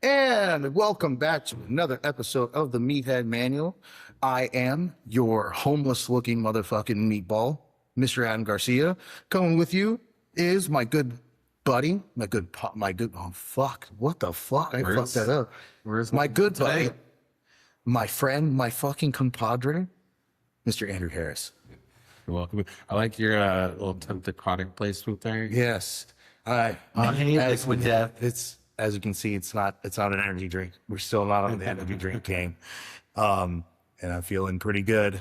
And welcome back to another episode of the Meathead Manual. I am your homeless looking motherfucking meatball, Mr. Adam Garcia. Coming with you is my good buddy, oh fuck, what the fuck? I fucked that up. Where's My good today? buddy, my friend, my fucking compadre, Mr. Andrew Harris. You're welcome. I like your little tempted product placement there. Yes. As you can see, it's not an energy drink. We're still not on the energy drink game. And I'm feeling pretty good.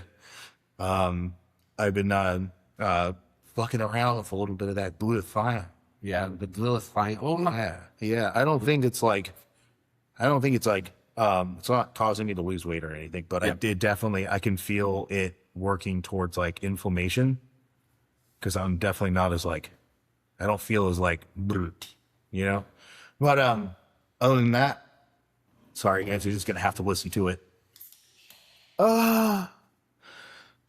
I've been fucking around with a little bit of that glutathione. Yeah, the glutathione. Oh my. Yeah. I don't think it's like it's not causing me to lose weight or anything, but I can feel it working towards like inflammation. Cause I'm definitely not as like, I don't feel as like, you know? But other than that, sorry guys, you're just gonna have to listen to it.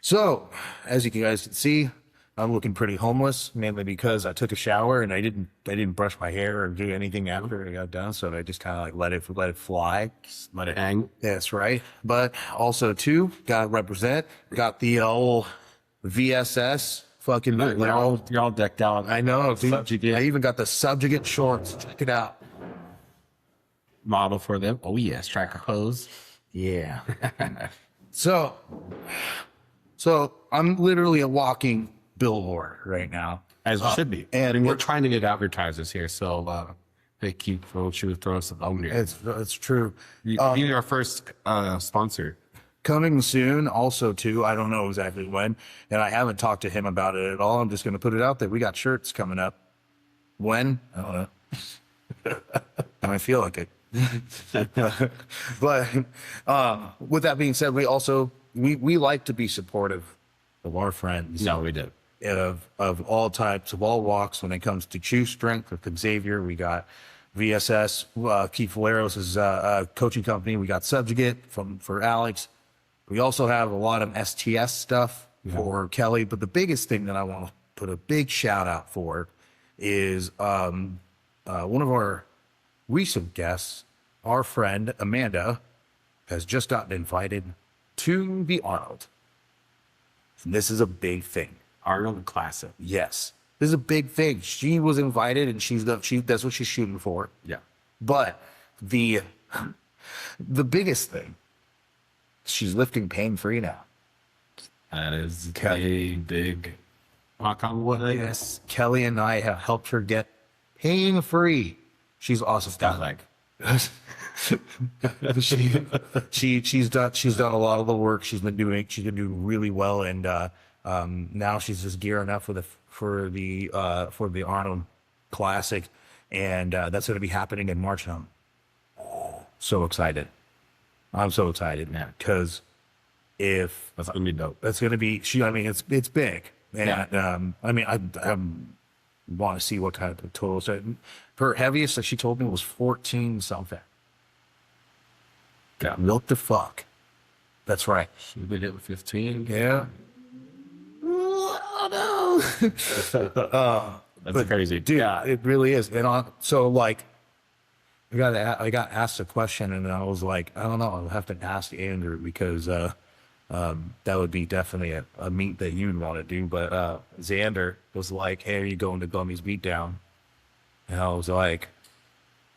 So as you guys can see, I'm looking pretty homeless, mainly because I took a shower and I didn't brush my hair or do anything after I got done, so I just kind of like let it fly, Just let it hang. That's right. But also too, gotta represent. Got the old VSS fucking. You're all decked out. I know, dude. Subjugate. I even got the subjugate shorts. Check it out. Model for them. Oh yes, tracker hose. Yeah. So I'm literally a walking billboard right now. As it should be. And we're trying to get advertisers here, so they keep throwing some on here. It's true. You're our first sponsor. Coming soon, also too. I don't know exactly when, and I haven't talked to him about it at all. I'm just going to put it out there. We got shirts coming up. When? I don't know. I feel like it. But with that being said, we like to be supportive of our friends. No, we do. Of all types, of all walks. When it comes to Chew Strength with Xavier, we got VSS, Keith Valeros' coaching company. We got Subjugate for Alex. We also have a lot of STS stuff for Kelly. But the biggest thing that I want to put a big shout out for is one of our recent guests, our friend Amanda, has just gotten invited to the Arnold. And this is a big thing. Arnold Classic. Yes. This is a big thing. She was invited and that's what she's shooting for. Yeah. But the biggest thing, she's lifting pain-free now. That is a big knock on wood, I guess. Kelly and I have helped her get pain-free. She's awesome. She's done a lot of the work. She's been doing really well, and now she's just gearing up for the Arnold Classic, and that's going to be happening in March. And I'm so excited. I'm so excited, man, because if That's gonna be dope. that's going to be, it's big, and I want to see what kind of totals. Her heaviest, like she told me, was 14 something. Yeah. What the fuck? That's right. She did it with 15. Yeah. Oh no. That's crazy. Dude, yeah, it really is. And so like, I got asked a question, and I was like, I don't know. I'll have to ask Andrew, because that would be definitely a meet that you'd want to do. But Xander was like, "Hey, are you going to Gummy's Beatdown?" And I was like,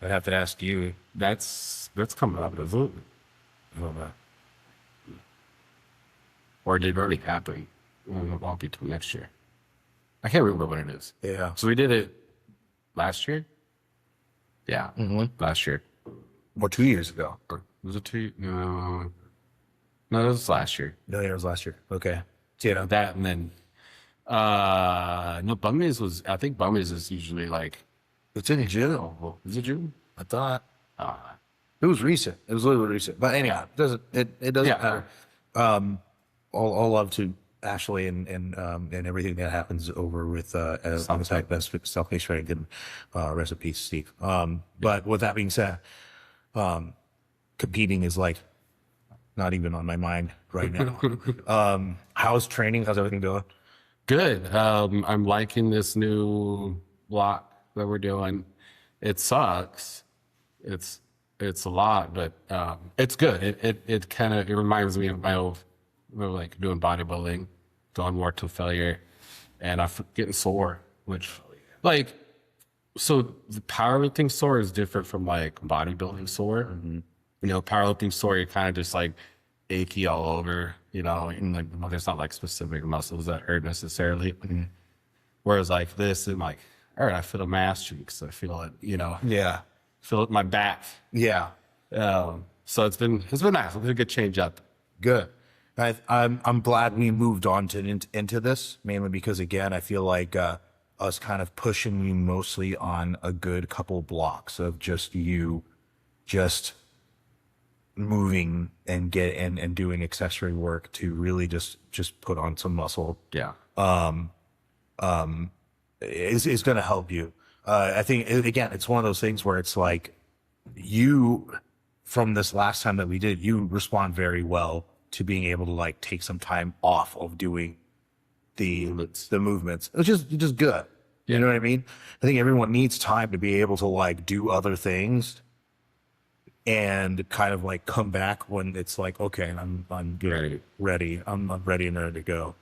"I'd have to ask you." That's coming up, isn't it? I don't know. Or did it already happen? It won't be till next year. I can't remember when it is. Yeah. So we did it last year? Yeah. Last year. Or 2 years ago. Or was it 2? No, it was last year. No, it was last year. Okay. So, you know, That and then no, I think Bummies is usually like, it's in June. is it June? I thought. It was recent. It was literally recent. But anyhow, it doesn't Yeah. matter. All love to Ashley and everything that happens over with on the site, best self-paced training, and recipes, Steve. But with that being said, competing is like not even on my mind right now. How's training? How's everything going? Good. I'm liking this new block that we're doing. It sucks. It's It's a lot, but it's good. It kind of, it reminds me of my old, like doing bodybuilding, going more to failure, and I'm getting sore, which like, so the powerlifting sore is different from like bodybuilding sore. You know, powerlifting sore, you're kind of just like achy all over, you know, and like, well, there's not like specific muscles that hurt necessarily. Whereas like this, I'm like, all right, I feel my ass cheeks. I feel it, you know, Yeah. feel it in my back. Yeah. So it's been nice. It's been a good change up. Good. I'm glad we moved on to into this, mainly because again, I feel like us kind of pushing you mostly on a good couple blocks of just you just moving and doing accessory work to really just put on some muscle Yeah. is going to help you. I think again, it's one of those things where it's like you, from this last time that we did, you respond very well to being able to like take some time off of doing the movements, which is just good. You know what I mean? I think everyone needs time to be able to like do other things and kind of like come back when it's like, okay, I'm good, ready. I'm ready and ready to go.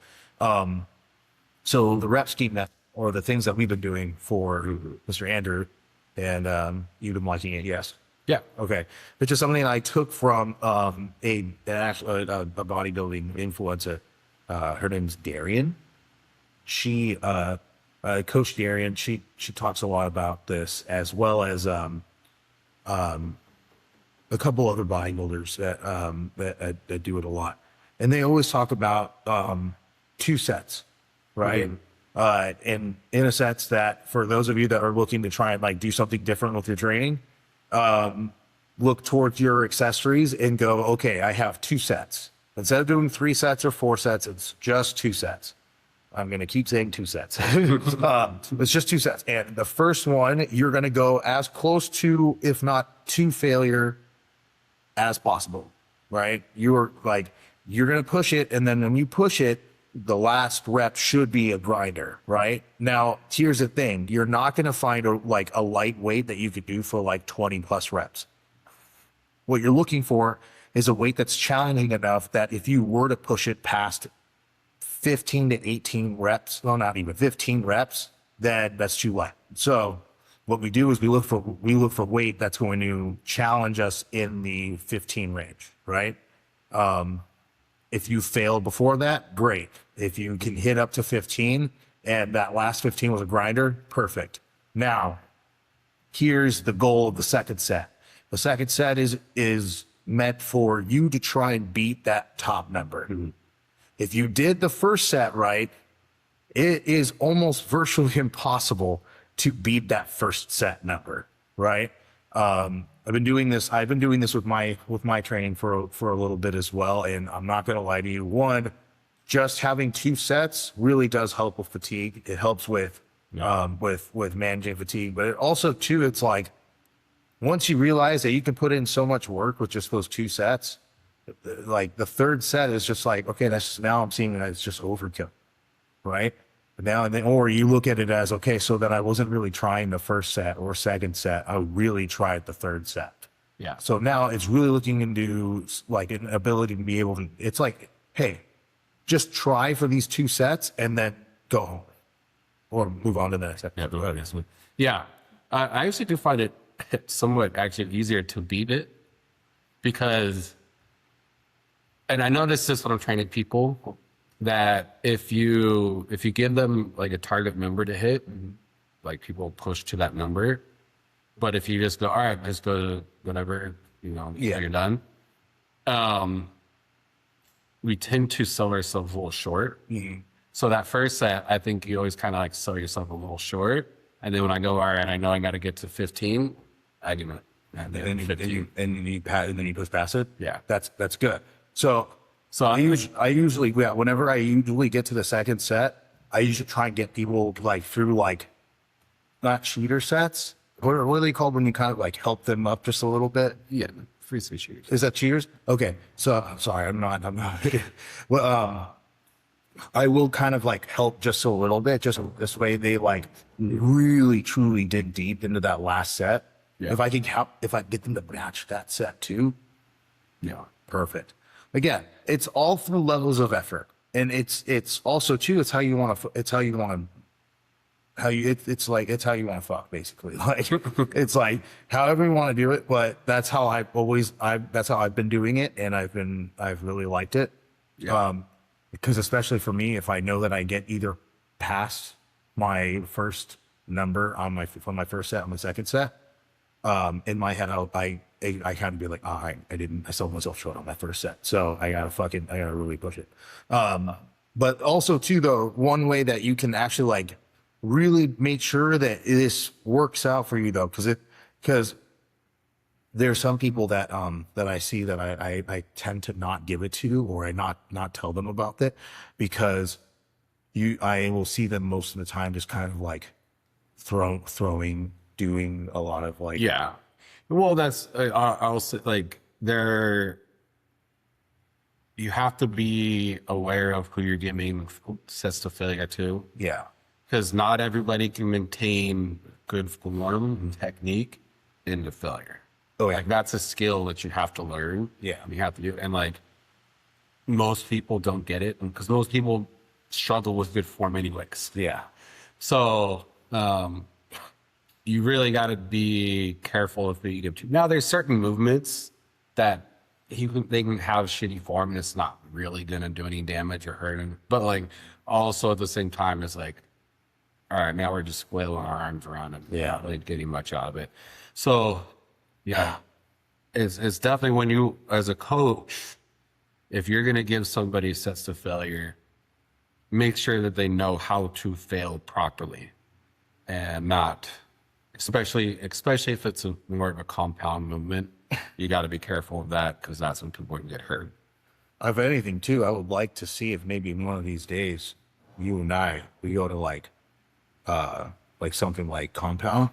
So the rep scheme that, or the things that we've been doing for Mr. Andrew, and you've been liking it, yes? Yeah. Okay. It's just something I took from a bodybuilding influencer. Her name's Darian. She, Coach Darian, she talks a lot about this, as well as a couple other bodybuilders that do it a lot. And they always talk about 2 sets, right? And in a sense that for those of you that are looking to try and like do something different with your training, look towards your accessories and go, okay, I have 2 sets. Instead of doing 3 sets or 4 sets, it's just 2 sets. I'm going to keep saying 2 sets. It's just 2 sets. And the first one, you're going to go as close to, if not to failure as possible, right? You're going to push it. And then when you push it, the last rep should be a grinder, right? Now, here's the thing. You're not going to find a lightweight that you could do for like 20 plus reps. What you're looking for is a weight that's challenging enough that if you were to push it past 15 to 18 reps, well, not even 15 reps, then that's too light. So what we do is we look for weight that's going to challenge us in the 15 range, right? If you failed before that, great. If you can hit up to 15 and that last 15 was a grinder, perfect. Now, here's the goal of the second set. The second set is meant for you to try and beat that top number. If you did the first set right, it is almost virtually impossible to beat that first set number, right? I've been doing this with my training for a little bit as well, and I'm not going to lie to you. One, just having 2 sets really does help with fatigue. It helps with managing fatigue, but it also too, it's like once you realize that you can put in so much work with just those 2 sets, like the third set is just like, okay, now I'm seeing that it's just overkill, right? Now and then, or you look at it as, okay, so that I wasn't really trying the first set or second set. I really tried the third set. Yeah. So now it's really looking into like an ability to be able to, it's like, hey, just try for these 2 sets and then go home or move on to the next set. Yeah. I actually do find it somewhat actually easier to beat it because, and I notice this when I'm training people, that if you give them like a target number to hit, like people push to that number. But if you just go, all right, let's go to whatever, until you're done. We tend to sell ourselves a little short. So that first set, I think you always kind of like sell yourself a little short. And then when I go, all right, I know I got to get to 15, I give it. And then you push past it. Yeah. That's good. So I usually whenever I usually get to the second set, I usually try and get people like through like not cheater sets. What are they called when you kind of like help them up just a little bit? Yeah, free speech cheaters. Is that cheaters? Okay. So sorry, I'm not. Well, I will kind of like help just a little bit, just this way they like really truly dig deep into that last set. Yeah. if I get them to match that set too, Yeah. perfect. Again, it's all through levels of effort, and it's also too. It's how you want to. It's how you want to. It's like it's how you want to fuck basically. Like it's like however you want to do it, but that's how that's how I've been doing it, and I've really liked it. Yeah. Because especially for me, if I know that I get either past my first number on my first set on my second set, in my head I kind of be like, I sold myself short on that first set, so I gotta really push it. But also too, though, one way that you can actually like really make sure that this works out for you, though, because there's some people that that I see that I tend to not give it to, or I not tell them about that, because I will see them most of the time just kind of like throwing, doing a lot of like, Yeah. Well, that's, I'll say, like, you have to be aware of who you're giving sets to failure to, yeah, because not everybody can maintain good form and technique into failure. Oh, yeah. Like, that's a skill that you have to learn. Yeah. You have to do, and like, most people don't get it because most people struggle with good form anyways. yeah, So, you really got to be careful of who you give to. Now, there's certain movements that they can have shitty form and it's not really going to do any damage or hurt him. But like, also at the same time, it's like, all right, now we're just flailing our arms around him. Yeah. Not really getting much out of it. So, yeah, it's definitely when you, as a coach, if you're going to give somebody sets to failure, make sure that they know how to fail properly and not, especially if it's more of a compound movement, you got to be careful of that because that's when people can get hurt. If anything too, I would like to see if maybe one of these days you and we go to like something like compound,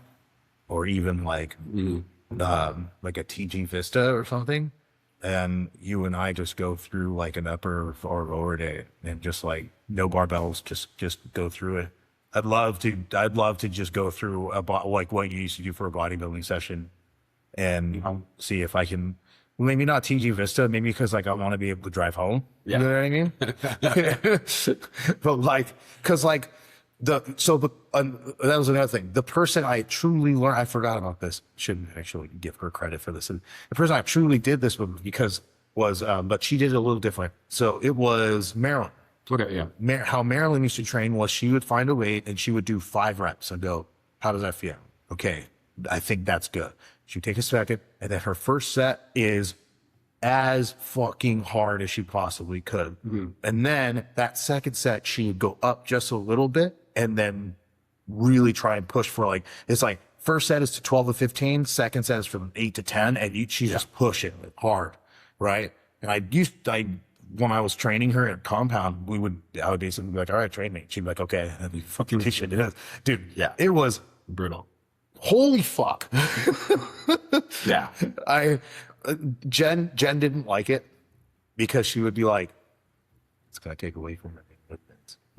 or even like a teaching Vista or something, and you and I just go through like an upper or lower day and just like no barbells, just go through it. I'd love to just go through like what you used to do for a bodybuilding session, and see if I can, maybe not TG Vista, maybe because like I want to be able to drive home. Yeah. You know what I mean? But like, cause like that was another thing. The person I truly learned, I forgot about this. Shouldn't actually give her credit for this. And the person I truly did this with but she did it a little different. So it was Marilyn. Okay, yeah. How Marilyn used to train was she would find a weight and she would do 5 reps and go, how does that feel? Okay, I think that's good. She'd take a second, and then her first set is as fucking hard as she possibly could. Mm-hmm. And then that second set, she would go up just a little bit and then really try and push for like, it's like first set is to 12 to 15, second set is from 8 to 10, and she just push it hard, right? And when I was training her at compound, I would basically be like, all right, train me. She'd be like, okay. And we fucking do shit. Dude, yeah, it was brutal. Holy fuck. Yeah. Jen didn't like it because she would be like, it's going to take away from her.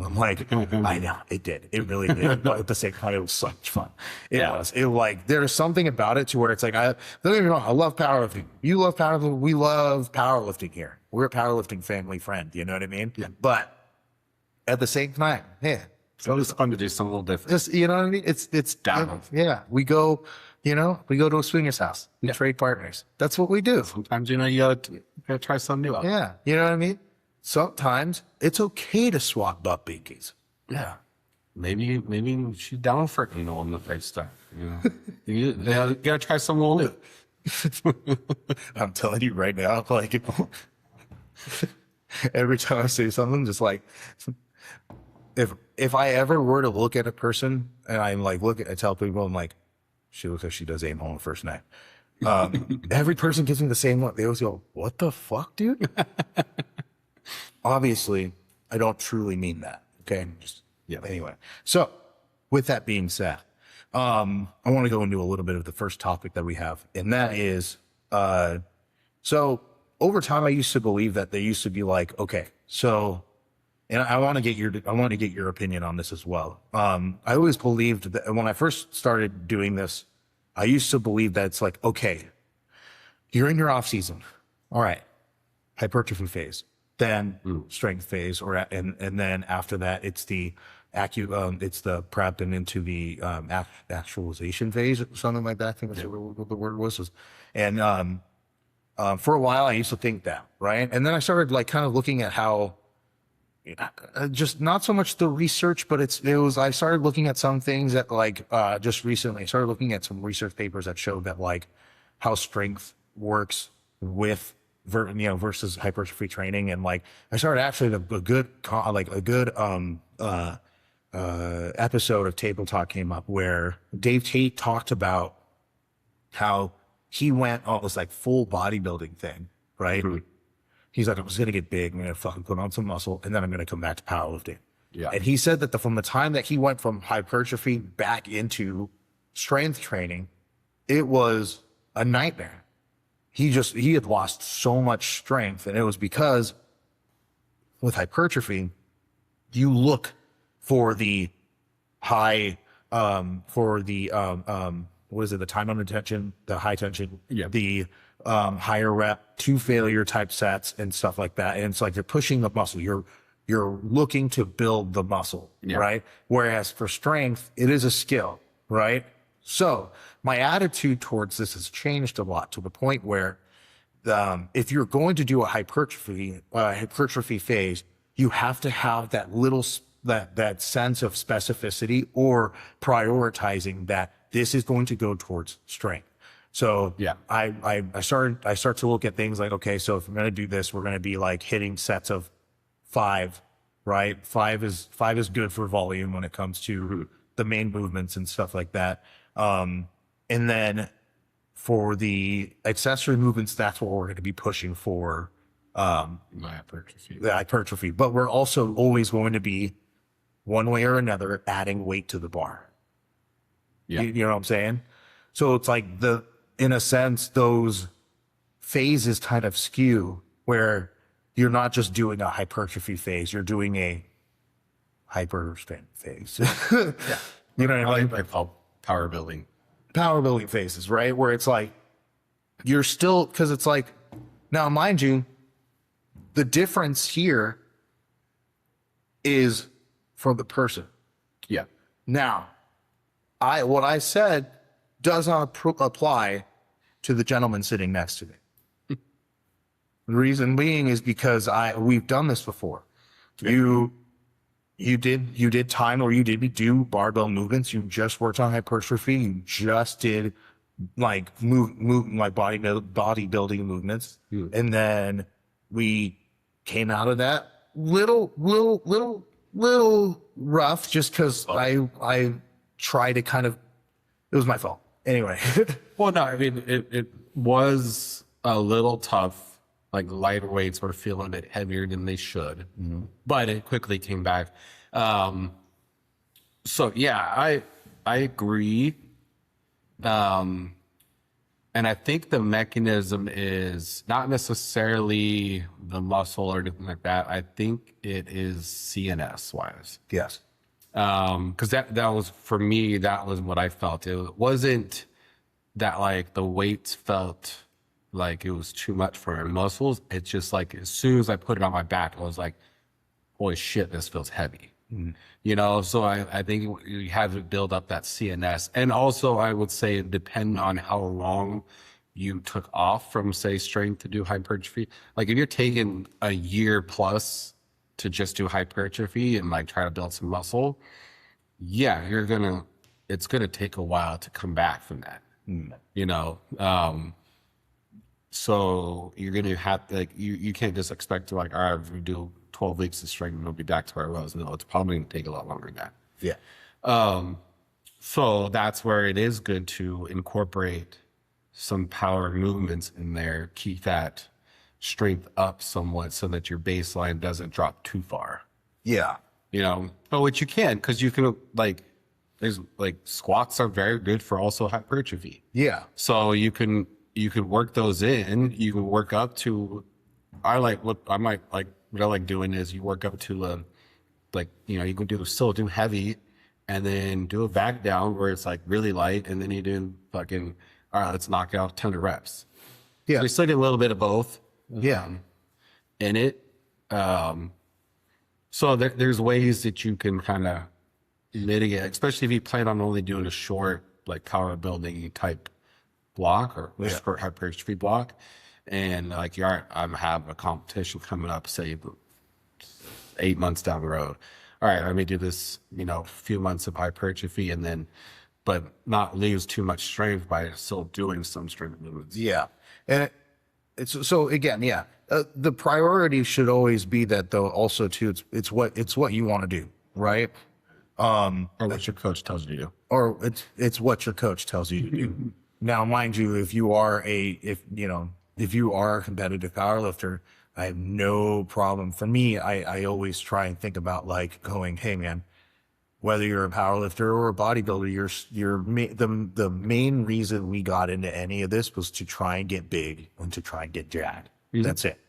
I'm like, I know, it did. It really did. But at the same time, it was so much fun. It was. There's something about it to where it's like, don't get me wrong, I love powerlifting. You love powerlifting. We love powerlifting here. We're a powerlifting family friend. You know what I mean? Yeah. But at the same time, yeah. So it's fun to do something a little different. Just, you know what I mean? It's down. Yeah. We go to a swinger's house. We trade partners. That's what we do. Sometimes, you gotta try something new out. Yeah. You know what I mean? Sometimes it's okay to swap butt beakies. Yeah. Maybe she's down for it, on the face stuff. You gotta try something a little new. I'm telling you right now, like every time I say something, just like if I ever were to look at a person and I'm like, I tell people, I'm like, she looks like she does aim on the first night. Every person gives me the same look. They always go, what the fuck, dude? Obviously, I don't truly mean that. Okay. Anyway. So with that being said, I want to go into a little bit of the first topic that we have. And that is, so over time, I used to believe that they used to be like, okay, so, and I want to get your opinion on this as well. I always believed that when I first started doing this, I used to believe that it's like, okay, you're in your off season. All right. Hypertrophy phase, then strength phase, and then after that, it's the it's the prep and into the actualization phase, or something like that. I think that's what the word was. And for a while, I used to think that, right? And then I started like kind of looking at how, just not so much the research, but I started looking at some things that like just recently, I started looking at some research papers that showed that like how strength works with versus hypertrophy training. And like I started actually a good episode of Table Talk came up where Dave Tate talked about how he went on this like full bodybuilding thing, right? Mm-hmm. He's like, I was gonna get big, I'm gonna fucking put on some muscle, and then I'm gonna come back to powerlifting. Yeah. And he said that from the time that he went from hypertrophy back into strength training, it was a nightmare. He had lost so much strength, and it was because with hypertrophy, you look for the high, what is it? The time under tension, the high tension, the higher rep, 2 failure type sets and stuff like that. And it's like you're pushing the muscle. You're looking to build the muscle, right? Whereas for strength, it is a skill, right? So my attitude towards this has changed a lot to the point where if you're going to do a hypertrophy phase, you have to have that little that sense of specificity or prioritizing that this is going to go towards strength. So I start to look at things like, okay, so if we're going to do this, we're going to be like hitting sets of 5, right? 5 is good for volume when it comes to the main movements and stuff like that. And then for the accessory movements, that's what we're going to be pushing for. The hypertrophy, but we're also always going to be one way or another adding weight to the bar. Yeah. You know what I'm saying? So it's like in a sense, those phases kind of skew where you're not just doing a hypertrophy phase, you're doing a hypertrophy phase. Yeah. You know what I mean? I call power building phases, right? Where it's like, you're still, cause it's like, now mind you, the difference here is for the person. Yeah. Now, what I said does not apply to the gentleman sitting next to me. The reason being is because we've done this before. You did time or you didn't do barbell movements. You just worked on hypertrophy. You just did like like bodybuilding movements. And then we came out of that little rough just because I tried to kind of, it was my fault. Anyway. Well, no, I mean, it was a little tough. Like lighter weights were feeling a bit heavier than they should, but it quickly came back. So yeah, I agree. And I think the mechanism is not necessarily the muscle or anything like that. I think it is CNS wise. Yes. Cause that was, for me, that was what I felt. It wasn't that like the weights felt like it was too much for my muscles. It's just like, as soon as I put it on my back, I was like, holy shit, this feels heavy. You know, so I think you have to build up that CNS. And also I would say, depending on how long you took off from, say, strength to do hypertrophy, like if you're taking a year plus to just do hypertrophy and like try to build some muscle, yeah, it's gonna take a while to come back from that. You know, so you're gonna have to, like, you can't just expect to like, all right, if we do 12 weeks of strength and we'll be back to where it was. No, it's probably gonna take a lot longer than that. Yeah. So that's where it is good to incorporate some power movements in there, keep that strength up somewhat so that your baseline doesn't drop too far. Yeah. You know, which you can, because you can, like, there's like squats are very good for also hypertrophy. Yeah. So you can work those in. You can work up to, what I like doing is you work up to like, you know, you can still do heavy, and then do a back down where it's like really light, and then you do fucking, all right, let's knock out 10 reps. Yeah. So you still get a little bit of both Yeah. in it. So there's ways that you can kind of mitigate, especially if you plan on only doing a short, like power building type block or short hypertrophy block. And like I'm having a competition coming up, say 8 months down the road. All right, let me do this, a few months of hypertrophy and then, but not lose too much strength by still doing some strength movements. Yeah. And it's so again, yeah, the priority should always be that though also too, it's what you want to do, right? Or what your coach tells you to do. Or it's what your coach tells you to do. Now, mind you, if you are a competitive powerlifter, I have no problem. For me, I always try and think about like going, hey man, whether you're a powerlifter or a bodybuilder, the main reason we got into any of this was to try and get big and to try and get jacked. That's it.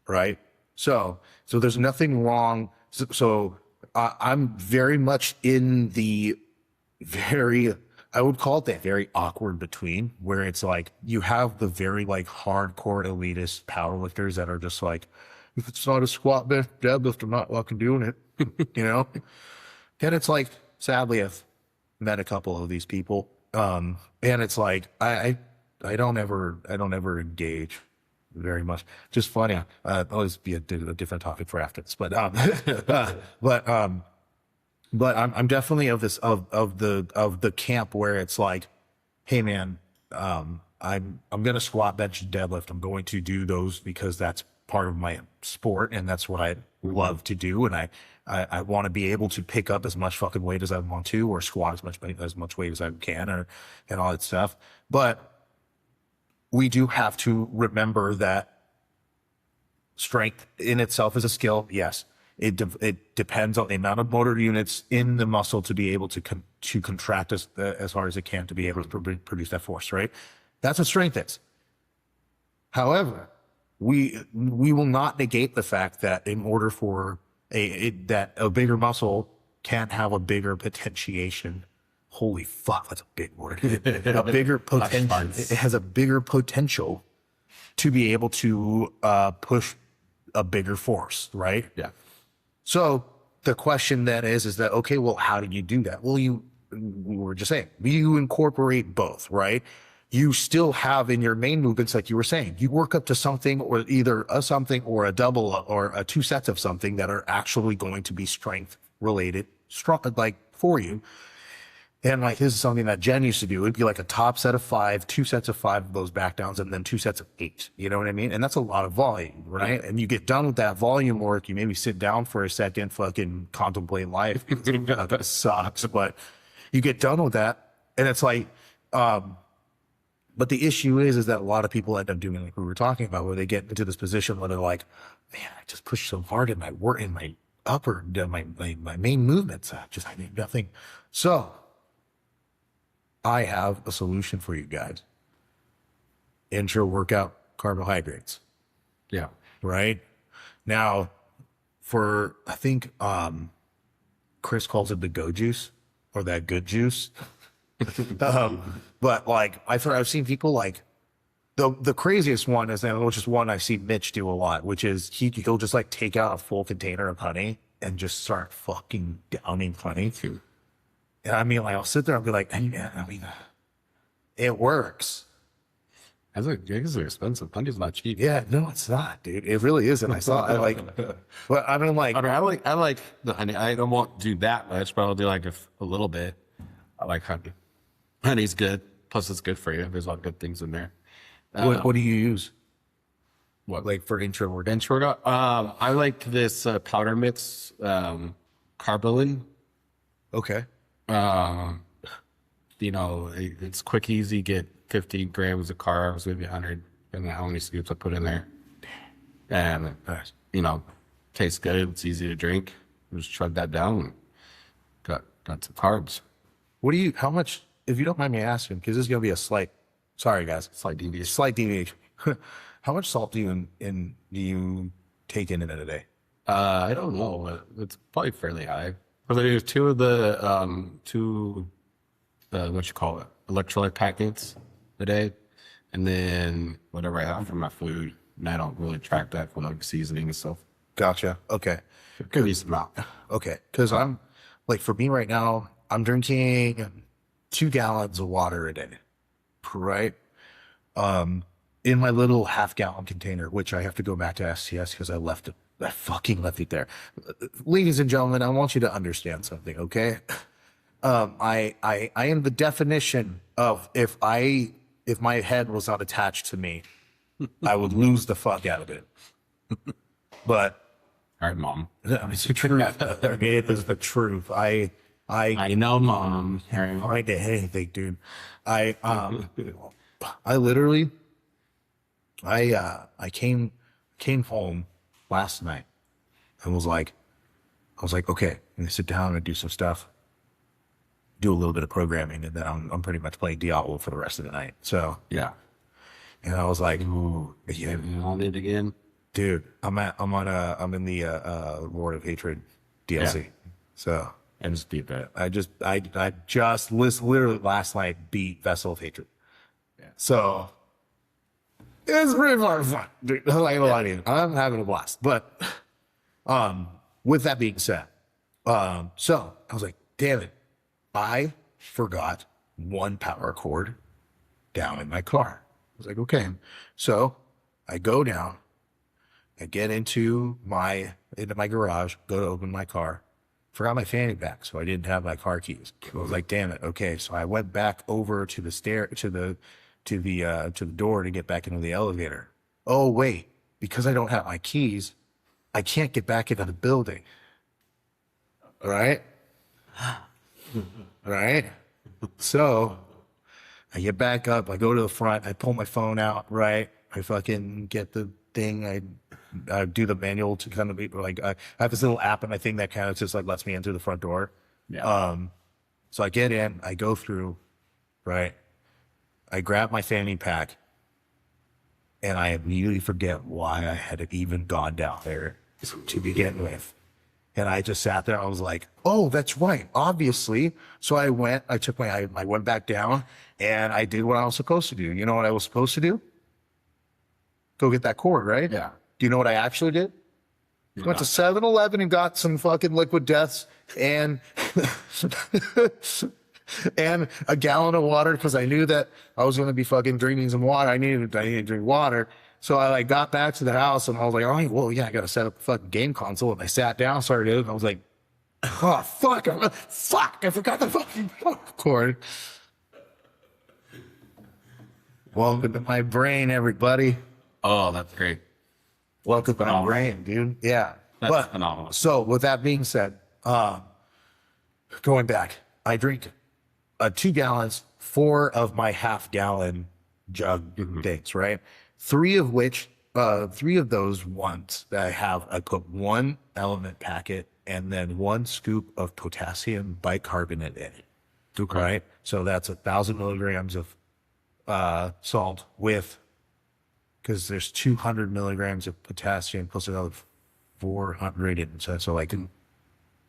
Right. So there's nothing wrong. So I'm very much in the I would call it that very awkward between where it's like you have the very like hardcore elitist powerlifters that are just like, if it's not a squat, bench, deadlift, I'm not fucking doing it, And it's like, sadly, I've met a couple of these people, and it's like I don't ever engage very much. Just funny. Always be a different topic for after this, but I'm definitely of the camp where it's like, hey man, I'm gonna squat, bench, and deadlift. I'm going to do those because that's part of my sport and that's what I love to do. And I want to be able to pick up as much fucking weight as I want to, or squat as much weight as I can, and all that stuff. But we do have to remember that strength in itself is a skill. Yes. It depends on the amount of motor units in the muscle to be able to contract as hard as it can to be able to produce that force, right? That's what strength is. However, we will not negate the fact that in order for that a bigger muscle can't have a bigger potentiation. Holy fuck, that's a big word. A bigger potential. It has a bigger potential to be able to push a bigger force, right? Yeah. So the question then is that, okay, well, how do you do that? Well, we were just saying, you incorporate both, right? You still have in your main movements, like you were saying, you work up to something or either a something or a double or a two sets of something that are actually going to be strength related, like for you. And like, this is something that Jen used to do. It'd be like a top set of 5, 2 sets of 5 of those back downs, and then 2 sets of 8. You know what I mean? And that's a lot of volume, right? And you get done with that volume work. You maybe sit down for a second, fucking contemplate life. That sucks. But you get done with that. And it's like, but the issue is that a lot of people end up doing like we were talking about, where they get into this position where they're like, man, I just pushed so hard in my work, in my upper, my main movements. I need nothing. So I have a solution for you guys. Intra-workout carbohydrates. Yeah. Right? Now, I think Chris calls it the go juice or that good juice. But like, I've seen people like, the craziest one is, which is one I see Mitch do a lot, which is he'll just like take out a full container of honey and just start fucking downing honey. And I mean, like, I'll sit there and be like, hey, man, I mean, it works. It's expensive. Honey's not cheap. Yeah, no, it's not, dude. It really isn't. I but I mean, like, I like the honey. I don't want to do that much, but I'll do like a little bit. I like honey. Honey's good. Plus, it's good for you. There's a lot of good things in there. What do you use? What, like for intro or intro? I like this powder mix, Carbolin. Okay. It's quick, easy. Get 50 grams of carbs, maybe 100, and how many scoops I put in there. And tastes good. It's easy to drink. Just chug that down. Got some carbs. How much, if you don't mind me asking, because this is gonna be sorry guys, Slight deviation. Slight deviation. How much salt do you take in a day? I don't know. It's probably fairly high. So there's two of the what you call it, electrolyte packets a day, and then whatever I have for my food. And I don't really track that for like seasoning and stuff. Gotcha. Okay. Good decent amount. Okay. Because I'm like, for me right now, I'm drinking 2 gallons of water a day, right? In my little half-gallon container, which I have to go back to STS because I left it. I fucking left it there. Ladies and gentlemen, I want you to understand something, okay? I am the definition of if my head was not attached to me, I would lose the fuck out of it. But All right, Mom. it's the truth. It is the truth. I know, Mom. find it anything, dude. I literally I came home last night and I was like, okay, I'm gonna sit down and do some stuff, do a little bit of programming, and then I'm pretty much playing Diablo for the rest of the night. So Yeah. and I was like, Ooh, yeah, on it again. dude, I'm in the Lord of Hatred DLC. Yeah. So And just beat that. I just literally last night beat Vessel of Hatred. Yeah. So it's pretty fun, dude. I'm not gonna lie to you. I'm having a blast. But with that being said, so I was like, damn it, I forgot one power cord down in my car. I was like, okay. So I go down, I get into my garage, go to open my car. Forgot my fanny pack, so I didn't have my car keys. I was like, damn it. Okay. So I went back over to the door to get back into the elevator. Oh, wait, because I don't have my keys, I can't get back into the building. All right. All right. So I get back up, I go to the front, I pull my phone out, right? I fucking get the thing, I do the manual to kind of be like, I have this little app on my thing that kind of just like lets me in through the front door. Yeah. So I get in, I go through, right? I grab my fanny pack and I immediately forget why I had even gone down there to begin with. And I just sat there. I was like, oh, that's right. Obviously. So I went back down and I did what I was supposed to do. You know what I was supposed to do? Go get that cord, right? Yeah. Do you know what I actually did? Went to 7-Eleven and got some fucking liquid deaths and and a gallon of water because I knew that I was going to be fucking drinking some water. I needed to drink water. So I like got back to the house and I was like, oh, well, yeah, I got to set up a fucking game console. And I sat down, started it. And I was like, oh, fuck, I forgot the fucking cord. Welcome to my brain, everybody. Oh, that's great. Welcome to my brain, dude. Yeah. That's phenomenal. So with that being said, going back, I drink 2 gallons, 4 of my half-gallon jug things, right? 3 of those ones that I have, I put 1 element packet and then 1 scoop of potassium bicarbonate in it. Okay. Right? So that's 1,000 milligrams of salt with, because there's 200 milligrams of potassium plus another 400, and so like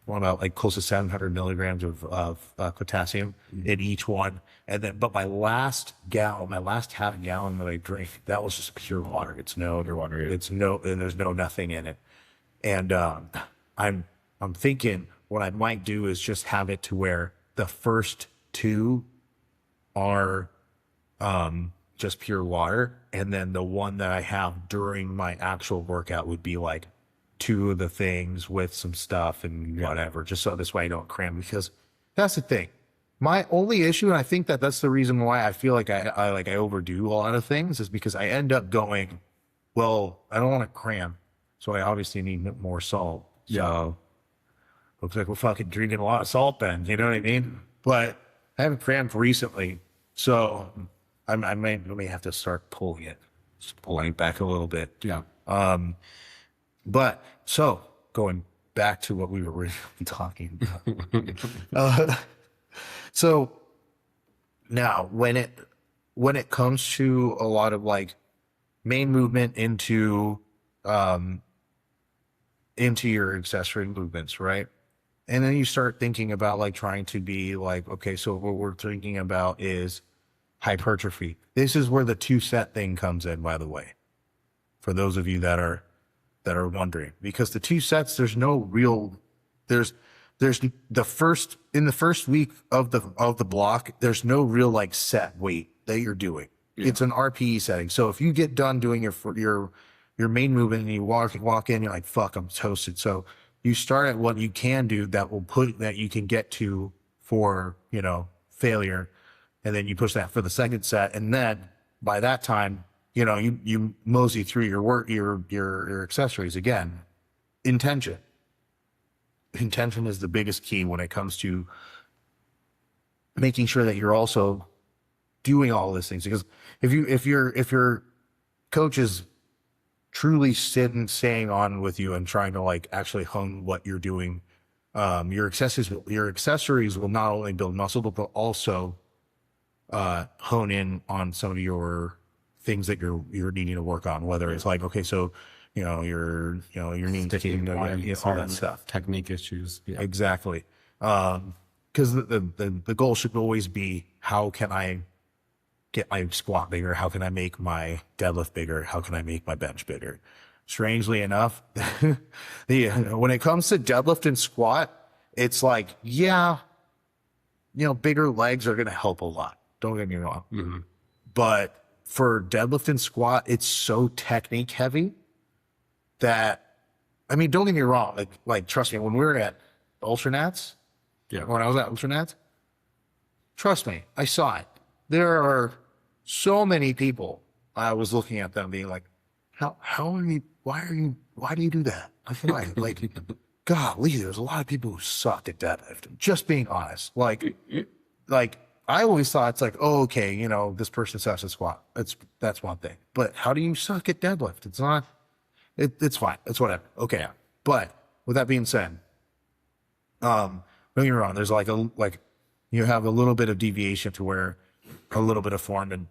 about like close to 700 milligrams of potassium in each one. And then, but my last half gallon that I drink, that was just pure water. It's no pure water. It's no, and there's no nothing in it. And I'm thinking what I might do is just have it to where the first 2 are just pure water, and then the one that I have during my actual workout would be like 2 of the things with some stuff and whatever, just so this way I don't cram. Because that's the thing. My only issue, and I think that that's the reason why I feel like I overdo a lot of things, is because I end up going, well, I don't want to cram, so I obviously need more salt. So looks like we're fucking drinking a lot of salt then, you know what I mean? But I haven't crammed recently, so I may have to start pulling it, just pulling it back a little bit. Yeah. But so going back to what we were originally talking about. So now when it comes to a lot of like main movement into your accessory movements, right? And then you start thinking about like trying to be like, okay, so what we're thinking about is hypertrophy. This is where the 2-set thing comes in, by the way, for those of you that are wondering, because the 2 sets, there's no real, there's the first, in the first week of the block, there's no real like set weight that you're doing. Yeah. It's an RPE setting. So if you get done doing your main movement and you walk in, you're like, fuck, I'm toasted. So you start at what you can do that you can get to for, you know, failure. And then you push that for the second set. And then by that time, you know, you mosey through your work, your accessories again. Intention is the biggest key when it comes to making sure that you're also doing all these things. Because if your coach is truly staying on with you and trying to like actually hone what you're doing, your accessories will not only build muscle, but they'll also hone in on some of your things that you're needing to work on, whether it's like, okay, so you're needing to all that stuff, technique issues. Yeah. Exactly. Because the goal should always be, how can I get my squat bigger? How can I make my deadlift bigger? How can I make my bench bigger? Strangely enough, when it comes to deadlift and squat, it's like, yeah, bigger legs are going to help a lot. Don't get me wrong. Mm-hmm. But for deadlift and squat, it's so technique heavy that, I mean, don't get me wrong. Like trust me, when we were at Ultranats, when I was at Ultranats, trust me, I saw it. There are so many people, I was looking at them being like, how are you, why do you do that? I feel like, golly, there's a lot of people who suck at deadlift. Just being honest. Like I always thought it's like, oh, okay, this person sucks at squat. That's one thing. But how do you suck at deadlift? It's not, it's fine. It's whatever. Okay. But with that being said, don't get me wrong. There's you have a little bit of deviation to where a little bit of form and,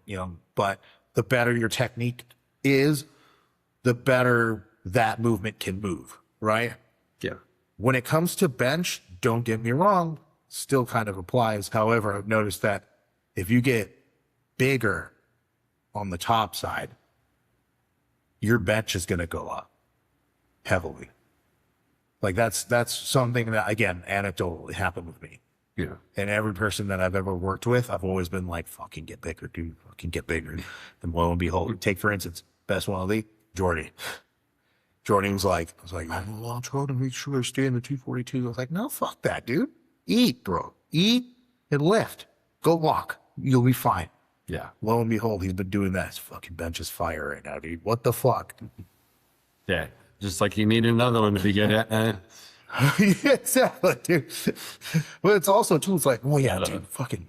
but the better your technique is, the better that movement can move. Right? Yeah. When it comes to bench, don't get me wrong, still kind of applies. However, I've noticed that if you get bigger on the top side, your bench is going to go up heavily. Like that's something that, again, anecdotally happened with me. Yeah. And every person that I've ever worked with, I've always been like, fucking get bigger, dude. Fucking get bigger. And lo and behold, take for instance, best one of the league, Jordy. Jordan was like, I'm trying to make sure I stay in the 242. I was like, no, fuck that, dude. Eat, bro. Eat and lift. Go walk. You'll be fine. Yeah. Lo and behold, he's been doing that. His fucking bench is fire right now, dude. What the fuck? Yeah. Just like you need another one to get it. Yeah, exactly, dude. But it's also, too, it's like, oh, yeah, dude, fucking,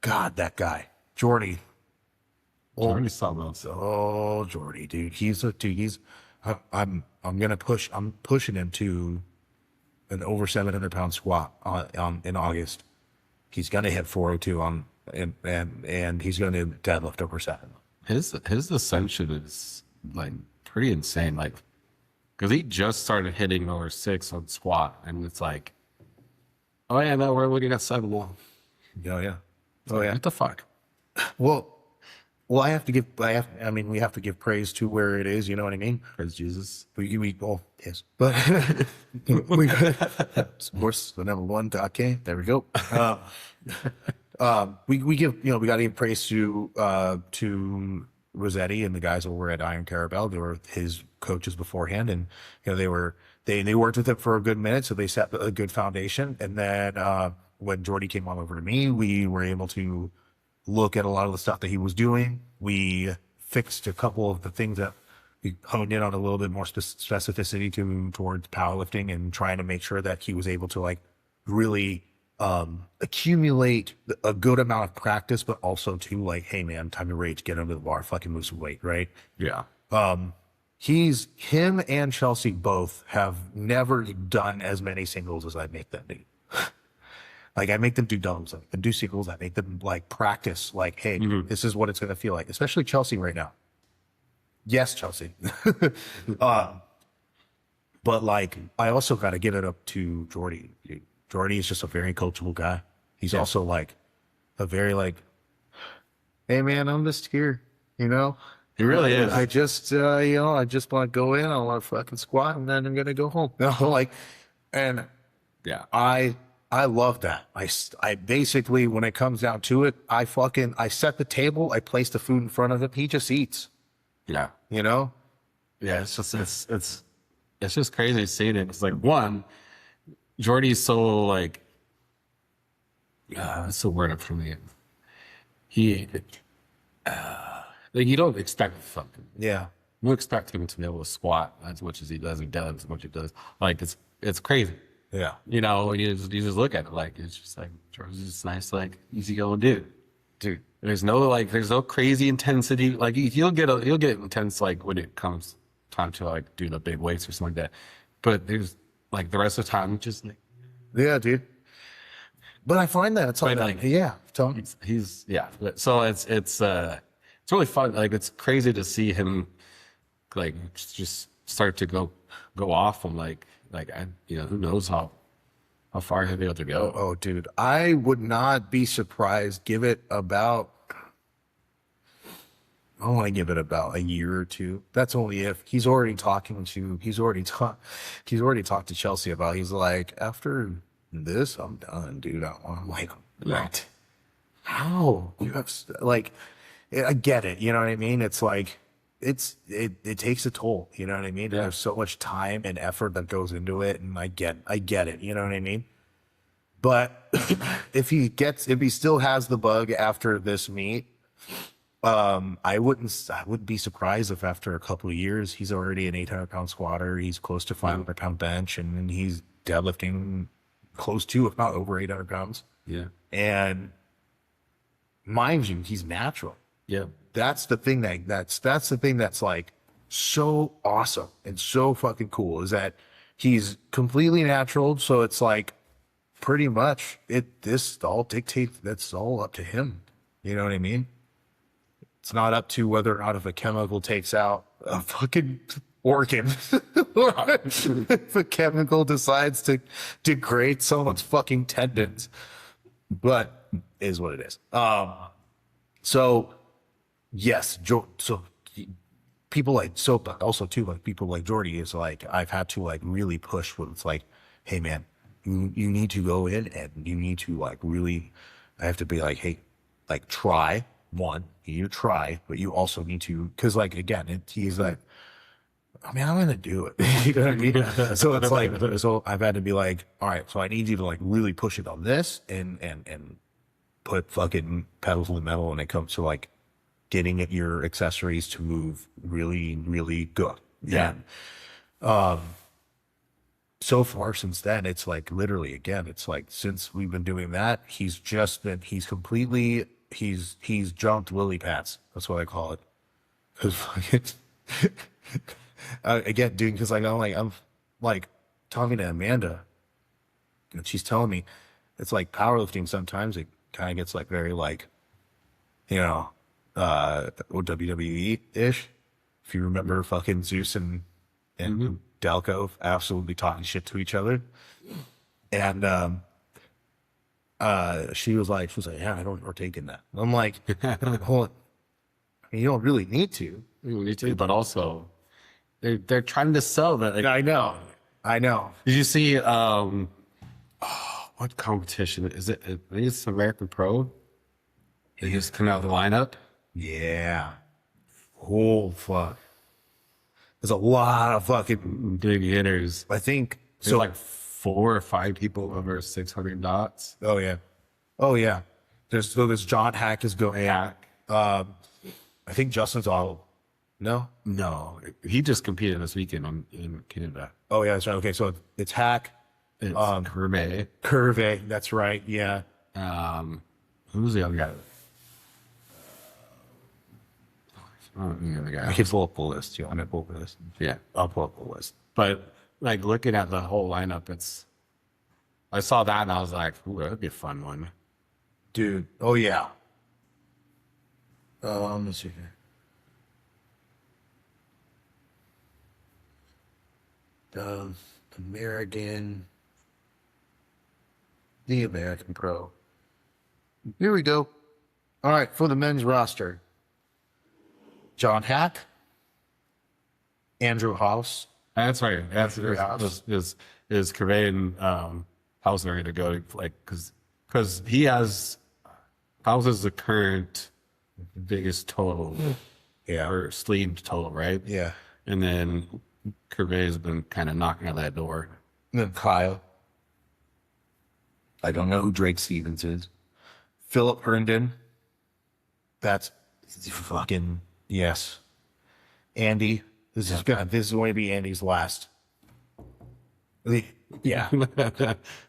God, that guy. Jordy. Jordy's something else. Oh, Jordy, dude. I'm pushing him to an over 700-pound squat in August. He's gonna hit 402 and he's gonna deadlift over 7. His ascension is like pretty insane. Like, because he just started hitting over 6 on squat, and it's like, oh yeah, no, we're looking at 7 more. Oh yeah, oh yeah. What the fuck? Well, we have to give praise to where it is. You know what I mean? Praise Jesus. Yes, but we of course the number one. Okay, there we go. We got to give praise to Rossetti and the guys over at Iron Carabel. They were his coaches beforehand, and they worked with him for a good minute, so they set a good foundation. And then when Jordy came on over to me, we were able to look at a lot of the stuff that he was doing. We fixed a couple of the things that we honed in on a little bit more specificity towards powerlifting, and trying to make sure that he was able to like really accumulate a good amount of practice, but also to like, hey man, time to rage, get under the bar, fucking move some weight, right? Yeah. Him and Chelsea both have never done as many singles as I make them do. Like I make them do doubles, I make them do singles, I make them like practice, like, hey, this is what it's going to feel like, especially Chelsea right now. Yes, Chelsea. But like, I also got to give it up to Jordy. Jordy is just a very coachable guy. He's also like a very like, hey man, I'm just here, you know? He really is. I just, I just want to go in, I want to fucking squat, and then I'm going to go home. Like, and Yeah. I love that. I basically, when it comes down to it, I set the table, I place the food in front of him, he just eats, Yeah. you know? Yeah. It's just, it's just crazy seeing it. It's like, one, Jordy's so like, what's the word for me? He, like, you don't expect something. Yeah. You expect him to be able to squat as much as he does, or deadlift as much as he does. Like, it's crazy. Yeah. You know, you just look at it like, it's just like, Jordan's just nice, like, easy going dude. Dude. There's no crazy intensity. Like, you'll get intense, like, when it comes time to, like, doing the big weights or something like that. But there's, like, the rest of the time, just, like, Yeah, dude. But I find that it's like, yeah, tell me. he's yeah. So it's really fun. Like, it's crazy to see him like just start to go off on like who knows how far he'll be able to go. Oh, dude, I would not be surprised. I want to give it about a year or two. That's only if he's already talked to Chelsea about. He's like, after this, I'm done, dude. I'm like, what? How you have like? I get it. You know what I mean? It's like it takes a toll. You know what I mean? Yeah. There's so much time and effort that goes into it, and I get it. You know what I mean? But if he still has the bug after this meet, I wouldn't be surprised if after a couple of years he's already an 800-pound squatter. He's close to 500-pound bench, and he's deadlifting close to, if not over 800 pounds. Yeah. And mind you, he's natural. Yeah. That's the thing that's like so awesome and so fucking cool, is that he's completely natural. So it's like pretty much this all dictates, that's all up to him. You know what I mean? It's not up to whether or not if a chemical takes out a fucking organ or if a chemical decides to degrade someone's fucking tendons, but is what it is. So yes, so people like, so also too, like people like Jordy is like, I've had to like really push when it's like, hey man, you need to go in and you need to like really, I have to be like, hey, like try one, you try, but you also need to, cause like, again, he's like, I mean, I'm going to do it. You know what I mean? So it's like, so I've had to be like, all right, so I need you to like really push it on this and put fucking pedal to the metal when it comes to like getting at your accessories to move really, really good. Yeah. And, so far since then, it's like literally, again, it's like since we've been doing that, he's jumped lily pads. That's what I call it. Cause again, dude, cause like, I'm like talking to Amanda and she's telling me it's like powerlifting. Sometimes it kind of gets like very like, you know, WWE ish. If you remember fucking Zeus and Delco absolutely talking shit to each other. And, she was like, yeah, I don't partake in that. I'm like, hold on. You don't really need to. You need to, but also they're trying to sell that. Like, I know. did you see what competition is it? I think it's American Pro. They just come out of the lineup. Yeah. Oh, fuck. There's a lot of fucking Big hitters. I think There's so. like 4 or 5 people over 600 dots. Oh yeah. There's John Hack is going. Yeah. I think Justin's all. No. No, he just competed this weekend in Canada. Oh yeah, that's right. Okay, so it's Hack. It's Curve. Curve. That's right. Yeah. Who's the other guy? Oh, the other guy. I can pull up the list. You want me to pull up the list? Yeah. I'll pull up the list. But like looking at the whole lineup, I saw that and I was like, ooh, that'd be a fun one. Dude. Oh yeah. Let me see here. American. The American Pro. Here we go. All right, for the men's roster. John Hack, Andrew House. That's right. That's is Curvain House ready to go? Like, because he has House is the current biggest total, Yeah. or sleeve total, right? Yeah. And then Curvain has been kind of knocking at that door. And then Kyle. I don't know who Drake Stevens is. Philip Herndon. That's fucking yes. Andy. This is going to be Andy's last. Yeah.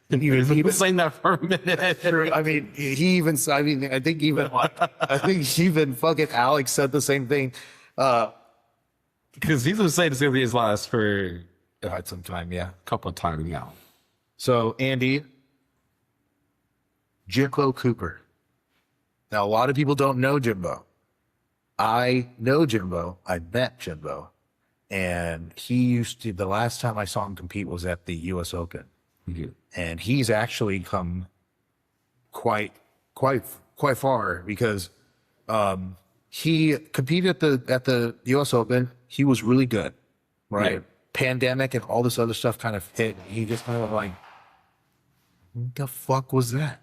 He was saying that for a minute. I mean, I think even fucking Alex said the same thing. Because he's been saying it's going to be his last for Quite some time, yeah. a couple of times now. So Andy, Jimbo Cooper. Now a lot of people don't know Jimbo. I know Jimbo. I met Jimbo, and the last time I saw him compete was at the U.S. Open, and he's actually come quite far because he competed at the U.S. Open. He was really good, right? Yeah. Pandemic and all this other stuff kind of hit. He just kind of like, what the fuck was that?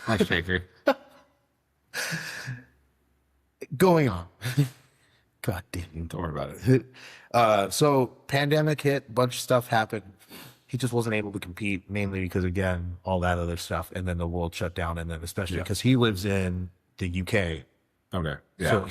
I figure. Going on. God damn you. Don't worry about it. So pandemic hit, bunch of stuff happened. He just wasn't able to compete, mainly because, again, all that other stuff. And then the world shut down. And then especially because he lives in the UK. Okay. Yeah.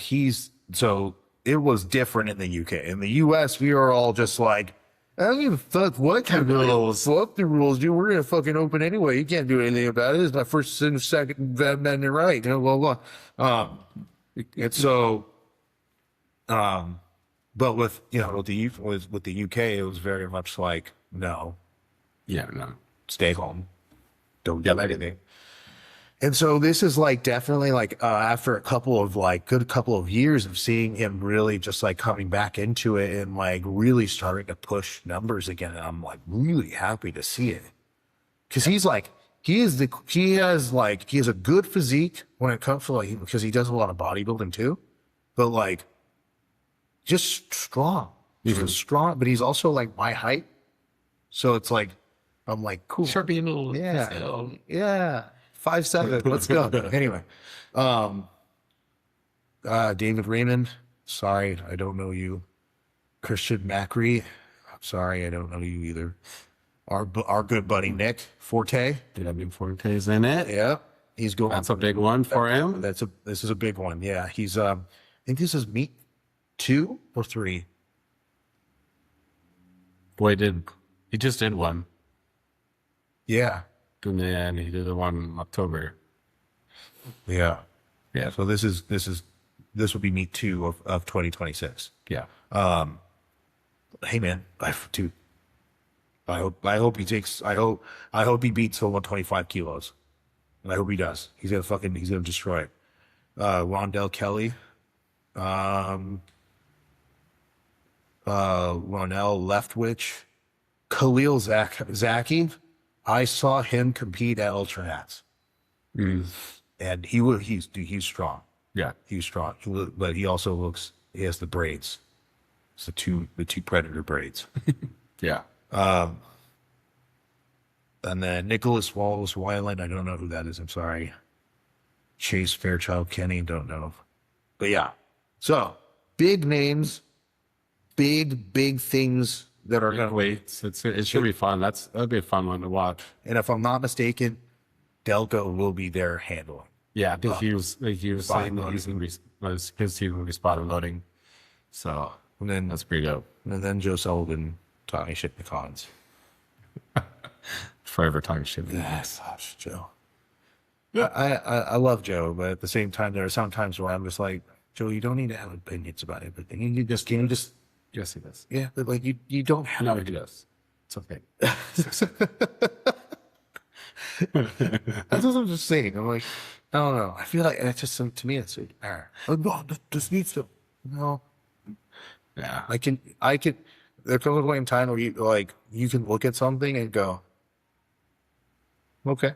So it was different in the UK. In the US, we were all just like, I don't give a fuck what kind of rules. Fuck the rules, dude. We're going to fucking open anyway. You can't do anything about it. It's my first and second amendment right. Blah, blah. And so, but with the UK, it was very much like, no, Yeah. No. stay home, don't do anything. And so this is like definitely like after a couple of years of seeing him really just like coming back into it and like really starting to push numbers again. And I'm like really happy to see it because he has a good physique when it comes to like, because he does a lot of bodybuilding too, but like just strong. He's just strong, but he's also like my height. So it's like, I'm like, cool. Start being a little. Yeah. 5'7". Let's go. Anyway, David Raymond. Sorry, I don't know you. Christian Macri. Sorry, I don't know you either. Our good buddy Nick Forte. Forte's in it. Yeah, he's going. That's a big one for him. This is a big one. Yeah, he's I think this is meet 2 or 3. Boy, he just did one. Yeah. And then he did the one in October. Yeah. Yeah. So this will be meet 2 of 2026. Yeah. Hey man, I hope he beats the 125 kilos. And I hope he does. He's gonna destroy it. Rondell Kelly. Ronell Leftwich. Khalil Zaki. I saw him compete at Ultranats. And he's strong. Yeah. He's strong. But he also he has the braids. It's the two predator braids. Yeah. And then Nicholas Wallace Weiland, I don't know who that is. I'm sorry. Chase Fairchild Kenny, don't know. But yeah. So big names, big things that are going to wait. It should be fun. That'd be a fun one to watch. And if I'm not mistaken, Delco will be there handling. Yeah, because he was saying that his team will be spot loading. So And then that's pretty dope. And then Joe Sullivan talking shit to cons. Forever talking shit. Yes, gosh, Joe. Yeah, I love Joe, but at the same time, there are some times where I'm just like, Joe, you don't need to have opinions about everything. You just Yes, he does. yeah, but like you don't have. No, he does. It's okay. That's what I'm just saying. I'm like, I don't know. I feel like it's just to me, it's like, no, this needs to, no. Yeah. I can. There comes a point in time where you can look at something and go, okay,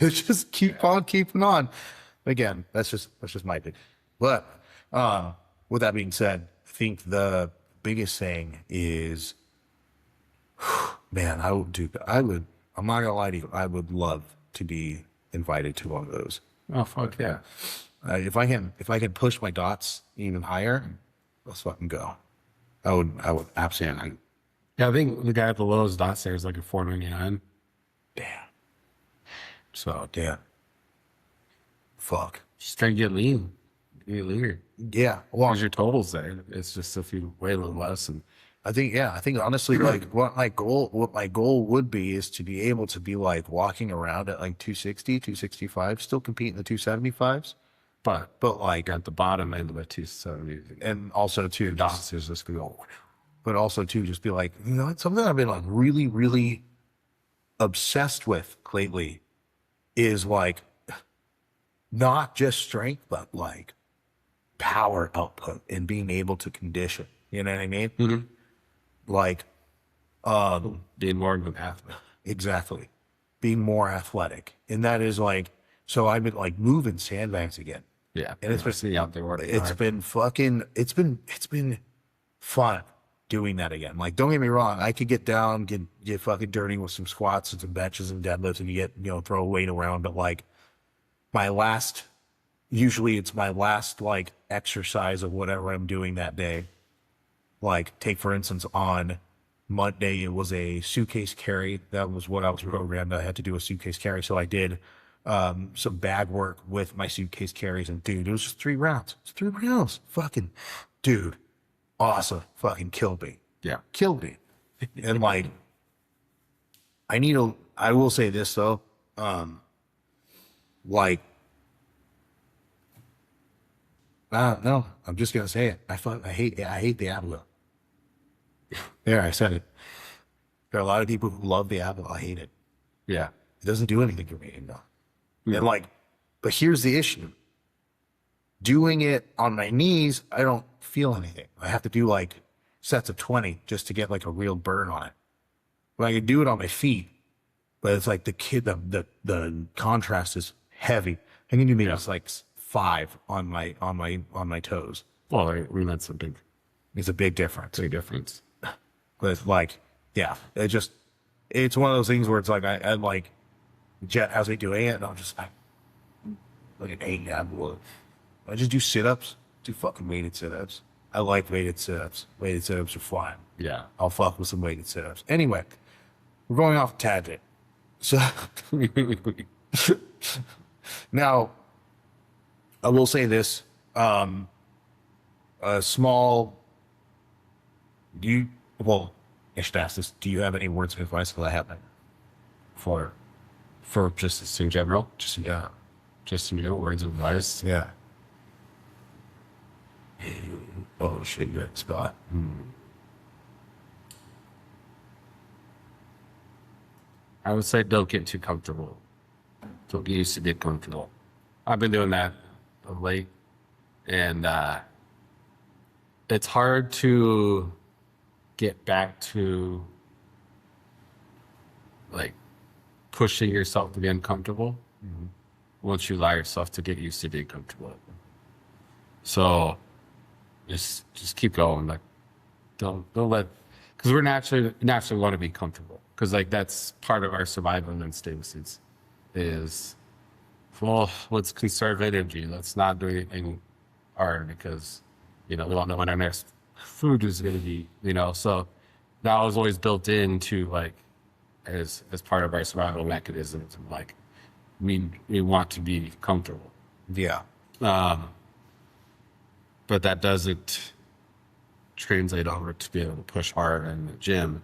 Just keep on keeping on. Again, that's just my thing. But with that being said, I think the biggest thing is, man, I'm not gonna lie to you, I would love to be invited to one of those. Oh, fuck yeah. If I can push my dots even higher, let's fucking go. I would absolutely. Yeah, I think the guy at the lowest dots there is like a 499. Damn. So Damn. Fuck. just try to get lean. Get leaner. Yeah. Well, Because your total's there. It's just if you weigh a little less. And I think honestly, like what my goal would be is to be able to be like walking around at like 260, 265, still compete in the 275s. but But at the bottom end of the 270, and also too, dots is just going, but also too, just be like, it's something I've been like really, really obsessed with lately is like not just strength, but like power output and being able to condition. You know what I mean? Mm-hmm. Like, being more of an athlete. exactly. Being more athletic. And that is like, so I've been like moving sandbags again. Yeah. And it's been especially out there working It's hard. been fucking, it's been fun doing that again. Like, don't get me wrong. I could get down, get fucking dirty with some squats and some benches and deadlifts and throw weight around. But like usually it's my last like exercise of whatever I'm doing that day. Like take for instance on Monday, it was a suitcase carry. That was what I was programmed. I had to do a suitcase carry. So I did some bag work with my suitcase carries, and dude, it was just 3 rounds. It's 3 rounds. Fucking dude. Awesome. Fucking killed me. Yeah. Killed me. And like, I will say this though. Like, no, I'm just going to say it. I hate the Avila. There, I said it. There are a lot of people who love the Avila. I hate it. Yeah. It doesn't do anything for me, no. And like, but here's the issue. Doing it on my knees, I don't feel anything. I have to do like sets of 20 just to get like a real burn on it. But I can do it on my feet, but it's like the contrast is heavy. I can do maybe it's like 5 on my toes. Well, I mean, that's a big difference. difference. But it's like, yeah, it's one of those things where it's like, I like, Jet, how's he doing it? And I'm just like an 8. I just do sit-ups, do fucking weighted sit-ups. I like weighted sit-ups. Weighted sit-ups are fine. Yeah. I'll fuck with some weighted sit-ups. Anyway, we're going off tangent. So now, I will say this, a small, I should ask this, do you have any words of advice for that happening? For just in general, just words of advice. Yeah. Oh shit, good spot. I would say don't get too comfortable. Don't get used to get comfortable. I've been doing that of late, and it's hard to get back to like pushing yourself to be uncomfortable once you allow yourself to get used to being comfortable. So just keep going. Like don't let, because we're naturally want to be comfortable, because like that's part of our survival instincts is well, let's conserve energy. Let's not do anything hard because we don't know when our next food is going to be. So that was always built into like as part of our survival mechanisms. Like we want to be comfortable. Yeah. But that doesn't translate over to be able to push hard in the gym,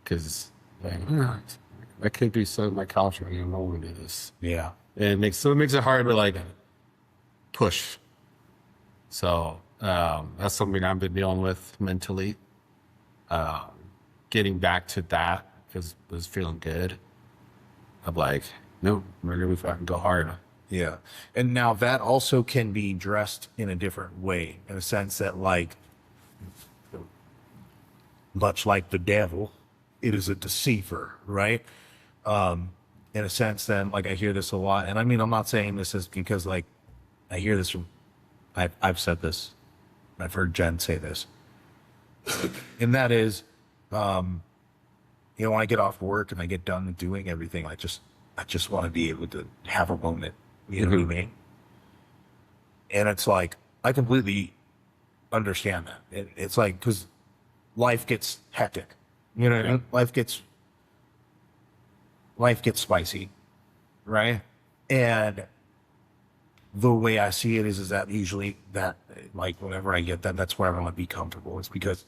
because like, I can't be sitting on my couch right now. I want to do this. Yeah. And it makes it hard to like push. So that's something I've been dealing with mentally. Getting back to that was feeling good. I'm like, no, we're gonna fucking go hard. Yeah. And now that also can be dressed in a different way, in a sense that like, much like the devil, it is a deceiver, right? in a sense, then like I hear this a lot. And I mean, I'm not saying this is because like I hear this from, I've said this, I've heard Jen say this. And that is, you know, when I get off work and I get done doing everything, I just want to be able to have a moment. You know what I mean? And it's like, I completely understand that. It's like, because life gets hectic. You know what I mean? Life gets spicy, right? And the way I see it is that usually that, like, whenever I get that, that's where I want to be comfortable. It's because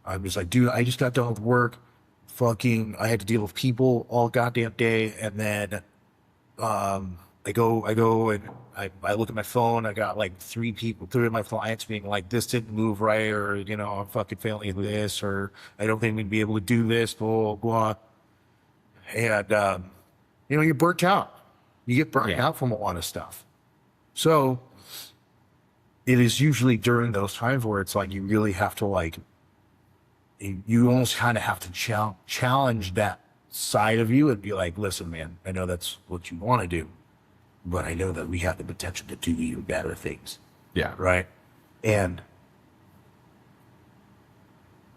I'm just like, dude, I just got done with work. Fucking, I had to deal with people all goddamn day. And then, I go and I look at my phone. I got like three of my clients being like, this didn't move right, or, you know, I'm fucking failing this, or I don't think we'd be able to do this, blah, blah. And, you know, you're burnt out. You get burnt out from a lot of stuff. So it is usually during those times where it's like, you really have to like, you almost kind of have to challenge that side of you and be like, listen, man, I know that's what you want to do, but I know that we have the potential to do even better things. Yeah. Right. And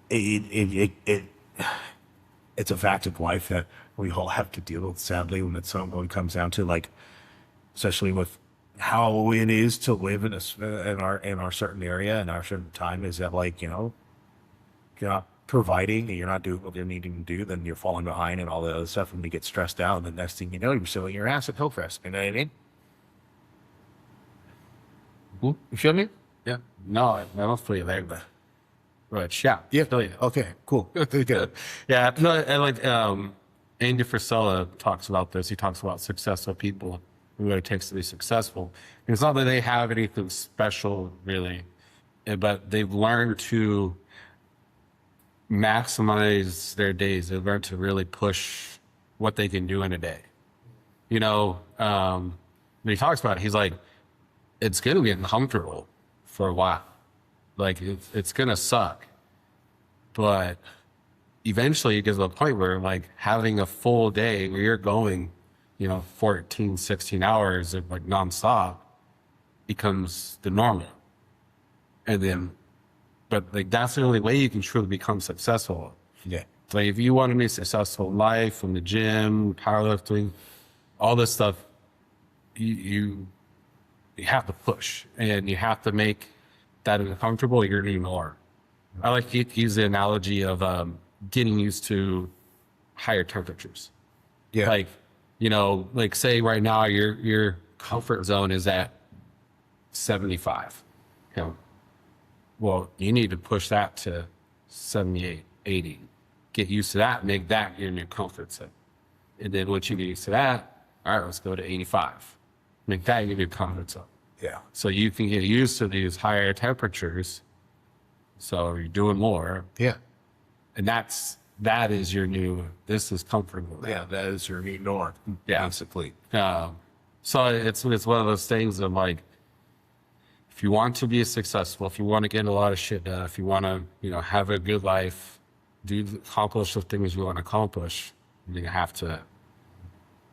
it's a fact of life that we all have to deal with, sadly, when it comes down to like, especially with how it is to live in our certain area and our certain time, is that like, you know, you're not providing and you're not doing what you're needing to do, then you're falling behind and all the other stuff, and you get stressed out, and the next thing you know, you're selling your ass at Hillcrest. You know what I mean? You feel me? Yeah. No, I don't feel you there, but yeah. Yeah. Feel you. Okay, cool. Good. Yeah. No, and like Andy Frisella talks about this. He talks about successful people and what it takes to be successful. And it's not that they have anything special really, but they've learned to maximize their days. They've learned to really push what they can do in a day. You know, when he talks about it, he's like, it's going to be uncomfortable for a while. Like, it's going to suck. But eventually it gets to a point where, like, having a full day where you're going, you know, 14, 16 hours of, like, nonstop becomes the normal. And then, but, like, that's the only way you can truly become successful. Yeah. Like, if you want to be successful in life, from the gym, powerlifting, all this stuff, you have to push, and you have to make that uncomfortable. You're going to more. I like to use the analogy of getting used to higher temperatures. Yeah. Like, you know, like say right now your comfort zone is at 75. You know, well, you need to push that to 78, 80. Get used to that, make that your new comfort zone. And then once you get used to that, all right, let's go to 85. Make that your new comfort zone. Yeah. So you can get used to these higher temperatures. So you're doing more. Yeah. And that is your new, this is comfortable. Yeah, that is your new norm. Yeah. Basically. So it's one of those things of like, if you want to be successful, if you want to get a lot of shit done, if you want to, you know, have a good life, accomplish the things you want to accomplish, you have to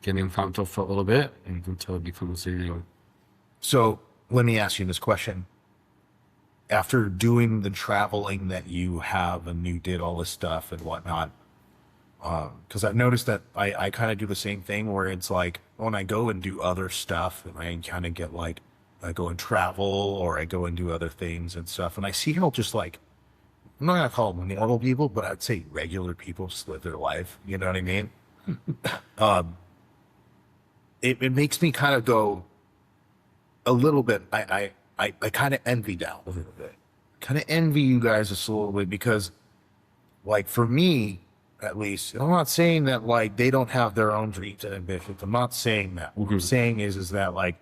get uncomfortable for a little bit until it becomes new. So let me ask you this question. After doing the traveling that you have and you did all this stuff and whatnot, because I've noticed that I kind of do the same thing where it's like when I go and do other stuff and I kind of get like, I go and travel or I go and do other things and stuff. And I see how just like, I'm not going to call them normal people, but I'd say regular people just live their life. You know what I mean? It makes me kind of go a little bit. I kind of envy that a little bit. Kind of envy you guys just a little bit because, like, for me, at least, I'm not saying that, like, they don't have their own dreams and ambitions. I'm not saying that. What I'm saying is that, like,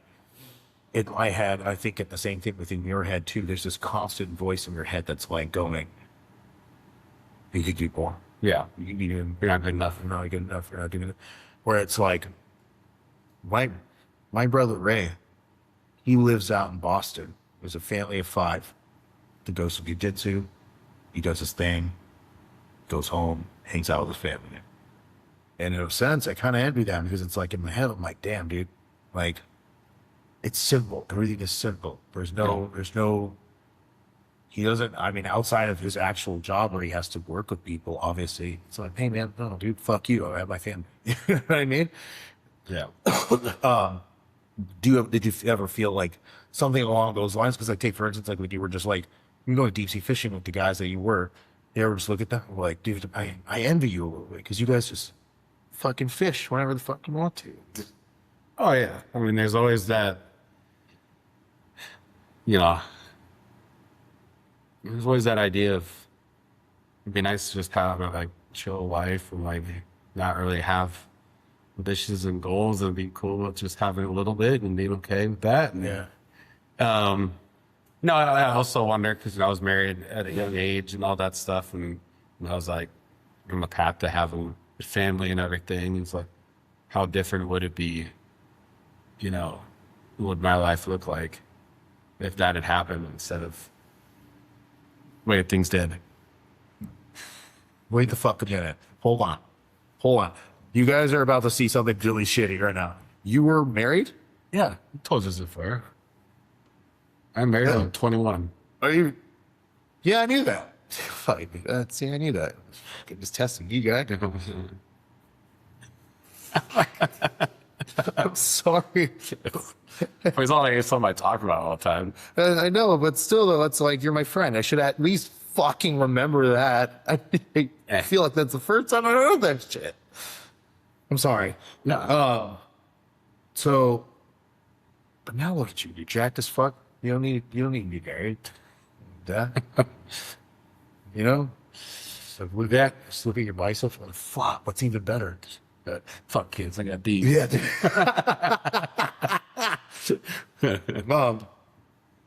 in my head, I think it's the same thing within your head, too. There's this constant voice in your head that's, like, going, you could do more. yeah, You're not good enough. You're not good enough. You're not doing it. Where it's like, my brother Ray, he lives out in Boston. There's a family of 5 that goes to jiu-jitsu. He does his thing, goes home, hangs out with his family. And in a sense, I kind of envy them because it's like in my head, I'm like, damn, dude, like it's simple. Everything is simple. There's no, he doesn't, I mean, outside of his actual job where he has to work with people, obviously, it's like, hey man, no, dude, fuck you. I have my family. You know what I mean? Yeah. Did you ever feel like something along those lines? Because like, take for instance, like when you were just like, you go deep sea fishing with the guys that you were, they ever just look at that and like, dude, I envy you a little bit because you guys just fucking fish whenever the fuck you want to. Oh yeah. I mean, there's always that, you know, there's always that idea of it'd be nice to just have a like chill life and like not really have ambitions and goals and be cool with just having a little bit and being okay with that. And, Yeah. No, I also wonder because I was married at a young age and all that stuff, and I was like on the path to having a family and everything. It's like, how different would it be? You know, what would my life look like if that had happened instead of the way things did? Wait the fuck a minute. Hold on. Hold on. You guys are about to see something really shitty right now. You were married? Yeah, I told you this before. I'm married when I'm 21. Are you? Yeah, I knew that. Fuck. See, I knew that. Fucking just testing you guys. I'm sorry. It's all like something I talk about all the time. I know, but still, though, it's like you're my friend. I should at least fucking remember that. I feel like that's the first time I heard that shit. I'm sorry. No. So, but now look at you. You're jacked as fuck. You don't need to be married. That. You know? So with that, just look at your biceps. Like, fuck, what's even better? Fuck kids, I got these. Yeah.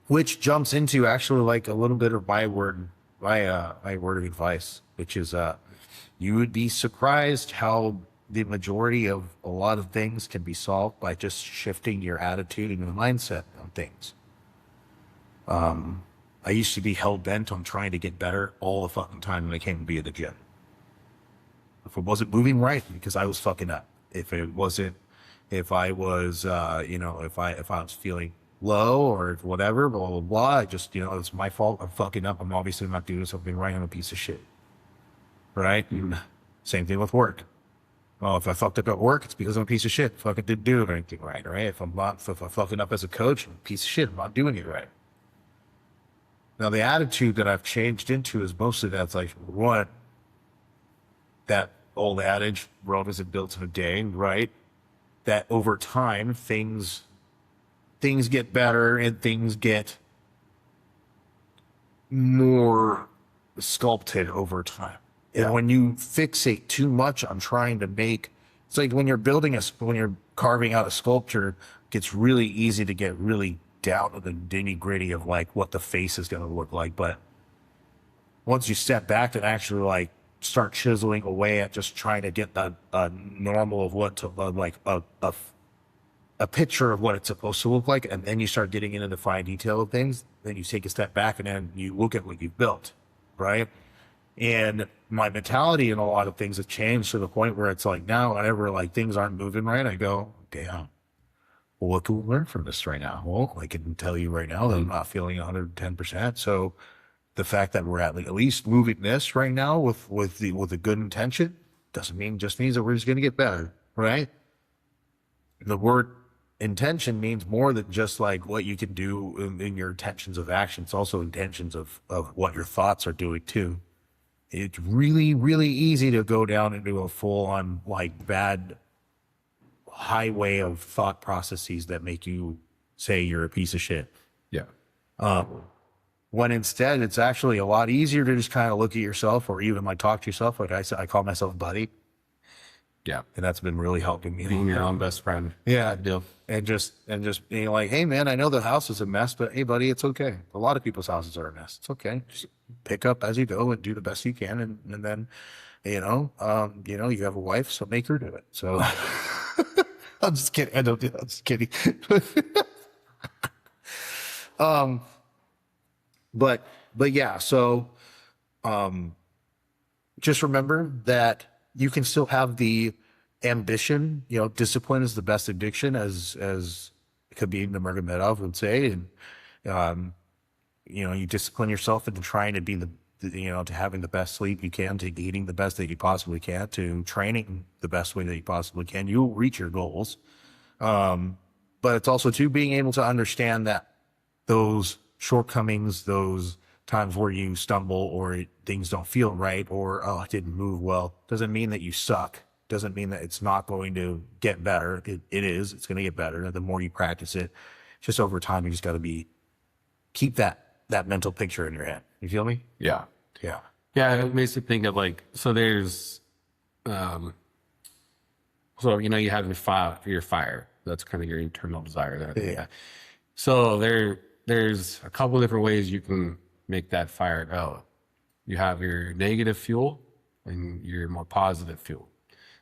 Which jumps into actually like a little bit of my word of advice, which is you would be surprised how the majority of a lot of things can be solved by just shifting your attitude and your mindset on things. I used to be hell bent on trying to get better all the fucking time when I came to be at the gym. If it wasn't moving right, because I was fucking up. If I was, if I was feeling low or whatever, blah, blah, blah, I just, it's my fault. I'm fucking up. I'm obviously not doing something right. I'm a piece of shit. Right? Same thing with work. Well, if I fucked up at work, it's because I'm a piece of shit. Fucking didn't do anything right, right? If I'm fucking up as a coach, I'm a piece of shit. I'm not doing it right. Now, the attitude that I've changed into is mostly that's like, one, that old adage, Rome isn't built in a day, right? That over time, things get better and things get more sculpted over time. Yeah. And when you fixate too much on trying to make, it's like when you're carving out a sculpture, it gets really easy to get really down to the nitty gritty of like what the face is going to look like. But once you step back and actually like start chiseling away at just trying to get a normal of what to like a picture of what it's supposed to look like, and then you start getting into the fine detail of things, then you take a step back and then you look at what you've built, right? And my mentality in a lot of things has changed to the point where it's like now whenever like things aren't moving right, I go, damn, well, what can we learn from this right now? Well, I can tell you right now that I'm not feeling 110%. So the fact that we're at least moving this right now with a good intention doesn't mean just means that we're just going to get better, right? The word intention means more than just like what you can do in your intentions of action. It's also intentions of what your thoughts are doing too. It's really, really easy to go down into a full on like bad highway of thought processes that make you say you're a piece of shit. Yeah. When instead it's actually a lot easier to just kind of look at yourself or even like talk to yourself. Like I call myself buddy. Yeah. And that's been really helping me. Being your own best friend. Yeah. And just being like, hey man, I know the house is a mess, but hey buddy, it's okay. A lot of people's houses are a mess. It's okay. Just pick up as you go and do the best you can. And then, you have a wife, so make her do it. So I'm just kidding. I'm just kidding. But yeah, so, just remember that you can still have the ambition, discipline is the best addiction, as Khabib Nurmagomedov would say. And, you discipline yourself into trying to be to having the best sleep you can, to eating the best that you possibly can, to training the best way that you possibly can. You'll reach your goals. But it's also too being able to understand that those shortcomings, those times where you stumble or things don't feel right, or, oh, it didn't move well, doesn't mean that you suck. Doesn't mean that it's not going to get better. It is. It's going to get better. The more you practice it, just over time, you just got to keep that mental picture in your head. You feel me? Yeah. Yeah. Yeah. It makes me think of like, so there's, you have your fire. That's kind of your internal desire. Yeah. So there's a couple different ways you can make that fire go. You have your negative fuel and your more positive fuel.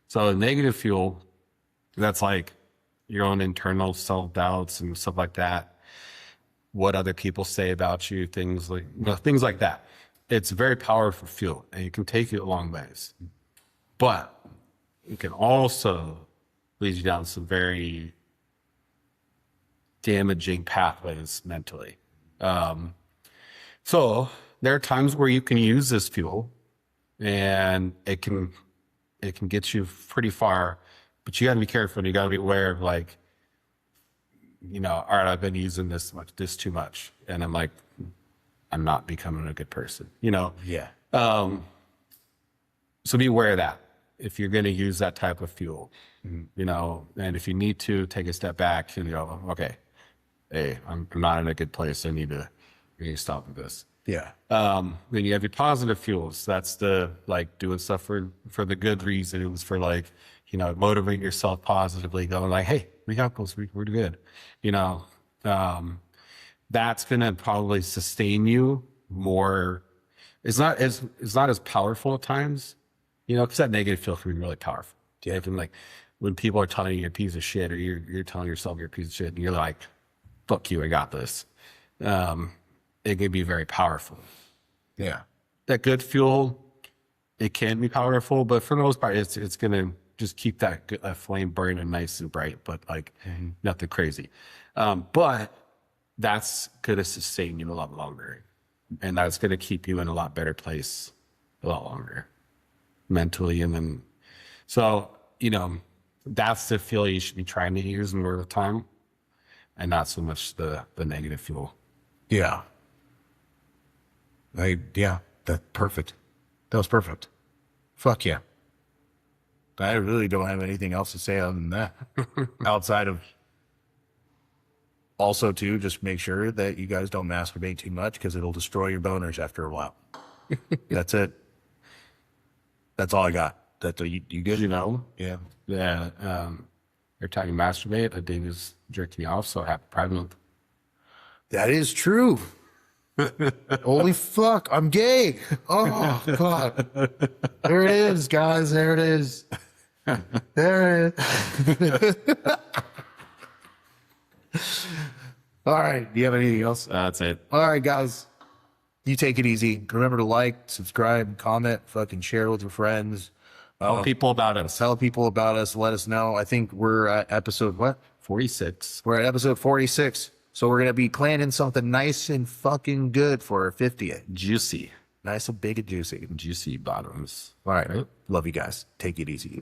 So negative fuel, that's like your own internal self-doubts and stuff like that. What other people say about you, things like that. It's very powerful fuel, and you can take you a long ways. But it can also lead you down some very damaging pathways mentally. So there are times where you can use this fuel, and it can get you pretty far, but you got to be careful. And you got to be aware of like, all right, I've been using this too much, and I'm not becoming a good person. Yeah. So be aware of that if you're going to use that type of fuel, and if you need to take a step back and go, okay, hey, I'm not in a good place. I need to stop with this. Yeah. Then you have your positive fuels. That's the doing stuff for the good reason. It was for motivate yourself positively, going like, hey, we got this, we're good. That's gonna probably sustain you more. It's not as powerful at times, because that negative fuel can be really powerful. Yeah. Even when people are telling you you're a piece of shit, or you're telling yourself you're a piece of shit, and you're like, fuck you, I got this. It can be very powerful. Yeah. That good fuel, it can be powerful, but for the most part, it's gonna just keep that flame burning nice and bright, but nothing crazy. But that's gonna sustain you a lot longer, and that's gonna keep you in a lot better place a lot longer, mentally. And then, so that's the fuel you should be trying to use more of the time, and not so much the negative fuel. Yeah. That's perfect. That was perfect. Fuck yeah. I really don't have anything else to say other than that. Outside of also too, just make sure that you guys don't masturbate too much, because it'll destroy your boners after a while. That's it. That's all I got. That's you good? Yeah. Yeah. Every time you masturbate, a dude is jerking you off. So happy Pride Month. That is true. Holy fuck, I'm gay. Oh, God. There it is, guys. There it is. There it is. All right. Do you have anything else? That's it. All right, guys. You take it easy. Remember to like, subscribe, comment, fucking share with your friends. Tell people about us. Tell people about us. Let us know. I think we're at episode what? 46. We're at episode 46. So we're going to be planning something nice and fucking good for our 50th. Juicy. Nice and big and juicy. Juicy bottoms. All right. Love you guys. Take it easy.